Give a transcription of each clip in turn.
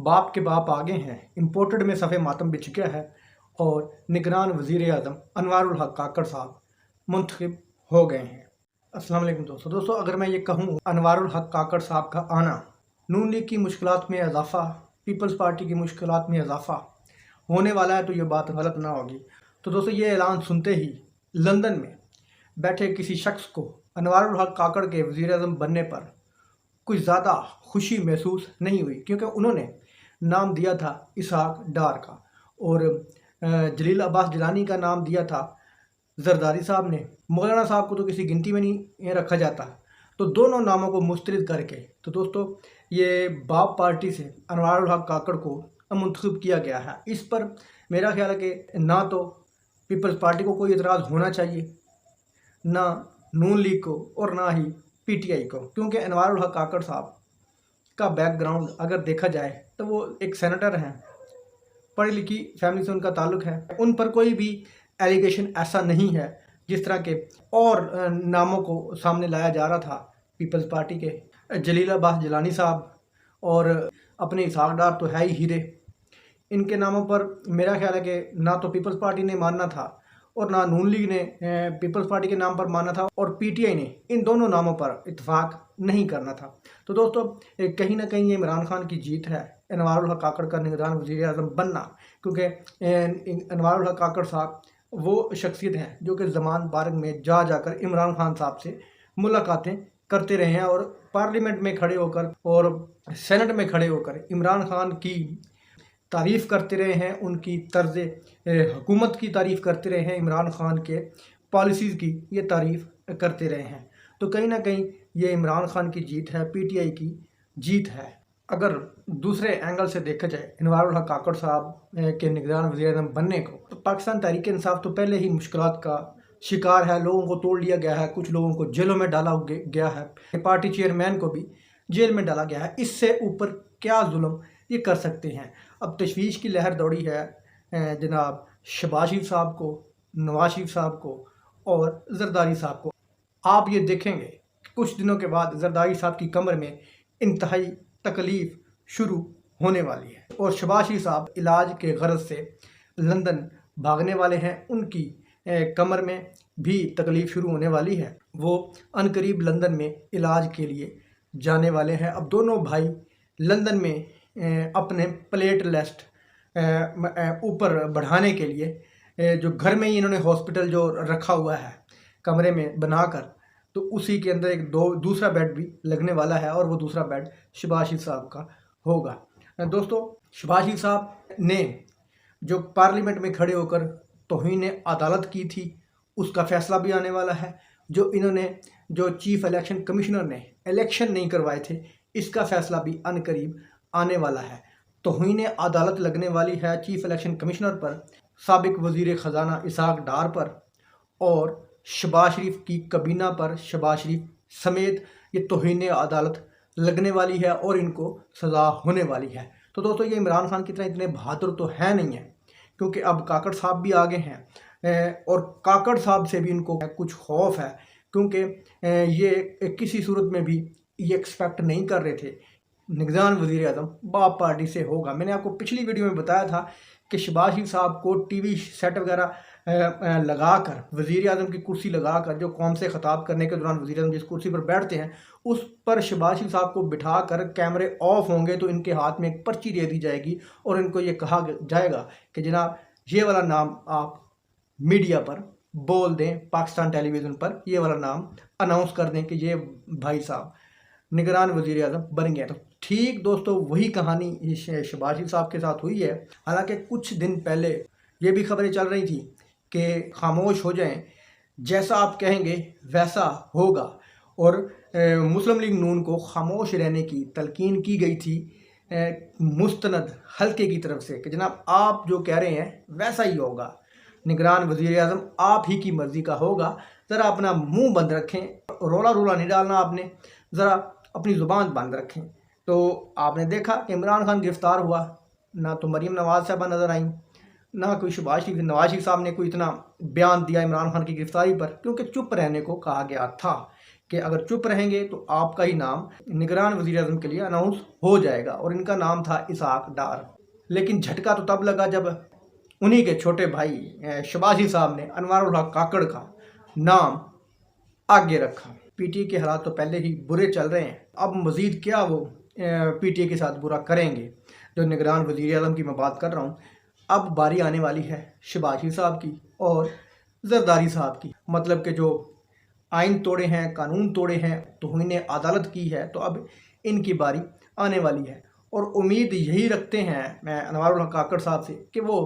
बाप के बाप आगे हैं, इम्पोर्टेड में सफ़े मातम बिछ गया है और निगरान वज़ीर आज़म अनवारुल हक काकड़ साहब मुंतखब हो गए हैं। अस्सलाम वालेकुम दोस्तों, अगर मैं ये कहूँ अनवारुल हक काकड़ साहब का आना नून लीग की मुश्किलात में इजाफ़ा, पीपल्स पार्टी की मुश्किलात में इजाफ़ा होने वाला है, तो ये बात गलत ना होगी। तो दोस्तों, ये ऐलान सुनते ही लंदन में बैठे किसी शख्स को अनवारुल हक काकड़ के वज़ीर आज़म बनने पर कुछ ज़्यादा खुशी महसूस नहीं हुई, क्योंकि उन्होंने नाम दिया था इसहाक डार का और जलील अब्बास जिलानी का नाम दिया था जरदारी साहब ने। मौलाना साहब को तो किसी गिनती में नहीं रखा जाता, तो दोनों नामों को मुस्तरद करके तो दोस्तों ये बाप पार्टी से अनवारुल हक काकड़ को मुंतखब किया गया है। इस पर मेरा ख्याल है कि ना तो पीपल्स पार्टी को कोई एतराज़ होना चाहिए, ना नून लीग को और ना ही पीटीआई को, क्योंकि अनवारुल हक काकड़ साहब का बैकग्राउंड अगर देखा जाए तो वो एक सेनेटर हैं, पढ़ी लिखी फैमिली से उनका ताल्लुक़ है। उन पर कोई भी एलिगेशन ऐसा नहीं है जिस तरह के और नामों को सामने लाया जा रहा था पीपल्स पार्टी के। जलील अब्बास जिलानी साहब और अपने इसहाक डार तो है ही हीरे, इनके नामों पर मेरा ख्याल है कि ना तो पीपल्स पार्टी ने मानना था और ना नून लीग ने पीपल्स पार्टी के नाम पर माना था, और पीटीआई ने इन दोनों नामों पर इत्तेफाक नहीं करना था। तो दोस्तों, कहीं ना कहीं ये इमरान खान की जीत है अनवारुल हक काकड़ का निगरान वज़ीर आज़म बनना, क्योंकि अनवारुल हक काकड़ साहब वो शख्सियत हैं जो कि ज़मान बारग में जाकर इमरान खान साहब से मुलाकातें करते रहे हैं और पार्लियामेंट में खड़े होकर और सेनेट में खड़े होकर इमरान खान की तारीफ़ करते रहे हैं, उनकी तर्ज़ हुकूमत की तारीफ़ करते रहे हैं, इमरान खान के पॉलिसीज़ की ये तारीफ़ करते रहे हैं। तो कहीं ना कहीं ये इमरान खान की जीत है, पीटीआई की जीत है। अगर दूसरे एंगल से देखा जाए अनवारुल हक काकड़ साहब के निगरान वज़ीर आज़म बनने को, तो पाकिस्तान तहरीक इंसाफ तो पहले ही मुश्किलात का शिकार है, लोगों को तोड़ लिया गया है, कुछ लोगों को जेलों में डाला गया है, पार्टी चेयरमैन को भी जेल में डाला गया है। इससे ऊपर क्या जुल्म ये कर सकते हैं। अब तशवीश की लहर दौड़ी है जनाब शहबाज शरीफ साहब को, नवाज शरीफ साहब को और जरदारी साहब को। आप ये देखेंगे कुछ दिनों के बाद जरदारी साहब की कमर में इंतहाई तकलीफ़ शुरू होने वाली है और शहबाज शरीफ साहब इलाज के गरज से लंदन भागने वाले हैं, उनकी कमर में भी तकलीफ़ शुरू होने वाली है। वो अनकरीब लंदन में इलाज के लिए जाने वाले हैं। अब दोनों भाई लंदन में अपने प्लेट लिस्ट ऊपर बढ़ाने के लिए जो घर में ही इन्होंने हॉस्पिटल जो रखा हुआ है कमरे में बनाकर, तो उसी के अंदर एक दूसरा बेड भी लगने वाला है और वो दूसरा बेड शहबाज शरीफ साहब का होगा। दोस्तों, शहबाज शरीफ साहब ने जो पार्लियामेंट में खड़े होकर तौहीन अदालत की थी, उसका फ़ैसला भी आने वाला है। जो चीफ इलेक्शन कमिश्नर ने इलेक्शन नहीं करवाए थे, इसका फ़ैसला भी अनकरीब आने वाला है। तौहीन अदालत लगने वाली है चीफ इलेक्शन कमिश्नर पर, साबिक वज़ीर ख़जाना इसहाक डार पर और शहबाज शरीफ की कबीना पर, शहबाज शरीफ समेत ये तौहीन अदालत लगने वाली है और इनको सज़ा होने वाली है। तो दोस्तों, ये इमरान खान की तरह इतने बहादुर तो है नहीं है, क्योंकि अब काकड़ साहब भी आगे हैं और काकड़ साहब से भी इनको कुछ खौफ है, क्योंकि ये किसी सूरत में भी ये एक्सपेक्ट नहीं कर रहे थे निगरान वज़ीर आज़म बाप पार्टी से होगा। मैंने आपको पिछली वीडियो में बताया था कि शहबाज शरीफ साहब को टीवी सेट वगैरह लगाकर, वज़ीर आज़म की कुर्सी लगाकर, जो कौम से ख़िताब करने के दौरान वज़ीर आज़म जिस कुर्सी पर बैठते हैं उस पर शहबाज शरीफ साहब को बिठा कर कैमरे ऑफ होंगे तो इनके हाथ में एक पर्ची दे दी जाएगी और इनको ये कहा जाएगा कि जनाब ये वाला नाम आप मीडिया पर बोल दें, पाकिस्तान टेलीविज़न पर ये वाला नाम अनाउंस कर दें कि ये भाई साहब निगरान वज़ीर आज़म बन गए। तो ठीक दोस्तों, वही कहानी शहबाज शरीफ साहब के साथ हुई है। हालांकि कुछ दिन पहले ये भी खबरें चल रही थी कि खामोश हो जाएं, जैसा आप कहेंगे वैसा होगा, और मुस्लिम लीग नून को खामोश रहने की तलकीन की गई थी मुस्तनद हल्के की तरफ से कि जनाब आप जो कह रहे हैं वैसा ही होगा, निगरान वज़ीर आज़म आप ही की मर्ज़ी का होगा, ज़रा अपना मुंह बंद रखें, रोला नहीं डालना आपने, ज़रा अपनी ज़ुबान बंद रखें। तो आपने देखा कि इमरान खान गिरफ़्तार हुआ, ना तो मरीम नवाज़ साहबा नज़र आई, ना कोई नवाज शरीफ साहब ने कोई इतना बयान दिया इमरान खान की गिरफ़्तारी पर, क्योंकि चुप रहने को कहा गया था کہ اگر چپ رہیں گے تو آپ کا ہی نام نگران وزیر اعظم کے لیے اناؤنس ہو جائے گا، اور ان کا نام تھا اسحاق ڈار۔ لیکن جھٹکا تو تب لگا جب انہی کے چھوٹے بھائی شباشی صاحب نے انوار الحق کاکڑ کا نام آگے رکھا۔ پی ٹی اے کے حالات تو پہلے ہی برے چل رہے ہیں، اب مزید کیا وہ پی ٹی اے کے ساتھ برا کریں گے؟ جو نگران وزیر اعظم کی میں بات کر رہا ہوں، اب باری آنے والی ہے شباشی صاحب کی اور زرداری صاحب کی، مطلب کہ جو آئین توڑے ہیں، قانون توڑے ہیں، توہین عدالت کی ہے، تو اب ان کی باری آنے والی ہے۔ اور امید یہی رکھتے ہیں میں انوار الحق کاکڑ صاحب سے کہ وہ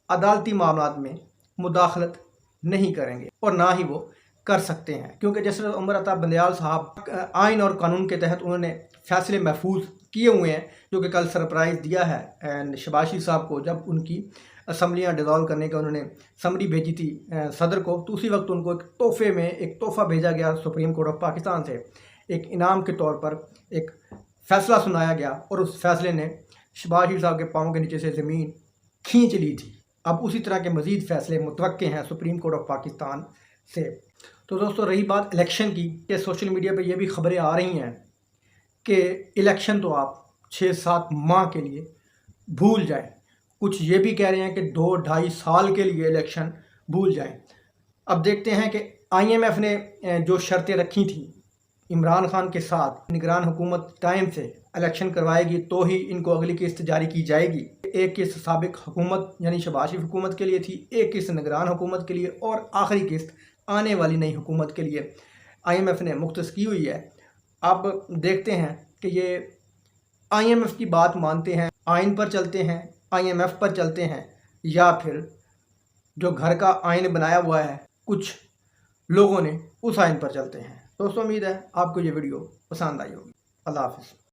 عدالتی معاملات میں مداخلت نہیں کریں گے، اور نہ ہی وہ کر سکتے ہیں، کیونکہ جیسے عمر عطا بندیال صاحب آئین اور قانون کے تحت انہوں نے فیصلے محفوظ کیے ہوئے ہیں، جو کہ کل سرپرائز دیا ہے شباشی صاحب کو جب ان کی اسمبلیاں ڈیزالو کرنے کا انہوں نے سمری بھیجی تھی صدر کو، تو اسی وقت ان کو ایک تحفے میں ایک تحفہ بھیجا گیا سپریم کورٹ آف پاکستان سے، ایک انعام کے طور پر ایک فیصلہ سنایا گیا، اور اس فیصلے نے شباشی صاحب کے پاؤں کے نیچے سے زمین کھینچ لی تھی۔ اب اسی طرح کے مزید فیصلے متوقع ہیں سپریم کورٹ آف پاکستان سے۔ تو دوستو، رہی بات الیکشن کی، کہ سوشل میڈیا پہ یہ بھی خبریں آ رہی ہیں کہ الیکشن تو آپ 6-7 ماہ کے لیے بھول جائیں، کچھ یہ بھی کہہ رہے ہیں کہ 2-2.5 سال کے لیے الیکشن بھول جائیں۔ اب دیکھتے ہیں کہ آئی ایم ایف نے جو شرطیں رکھی تھیں عمران خان کے ساتھ، نگران حکومت ٹائم سے الیکشن کروائے گی تو ہی ان کو اگلی قسط جاری کی جائے گی۔ ایک قسط سابق حکومت یعنی شباشی حکومت کے لیے تھی، ایک قسط نگران حکومت کے لیے، اور آخری قسط آنے والی نئی حکومت کے لیے آئی ایم ایف نے مختص کی ہوئی ہے۔ اب دیکھتے ہیں کہ یہ آئی ایم ایف کی بات مانتے ہیں، آئین پر چلتے ہیں، آئی ایم ایف پر چلتے ہیں، یا پھر جو گھر کا آئین بنایا ہوا ہے کچھ لوگوں نے اس آئین پر چلتے ہیں۔ دوستو، امید ہے آپ کو یہ ویڈیو پسند آئی ہوگی۔ اللہ حافظ۔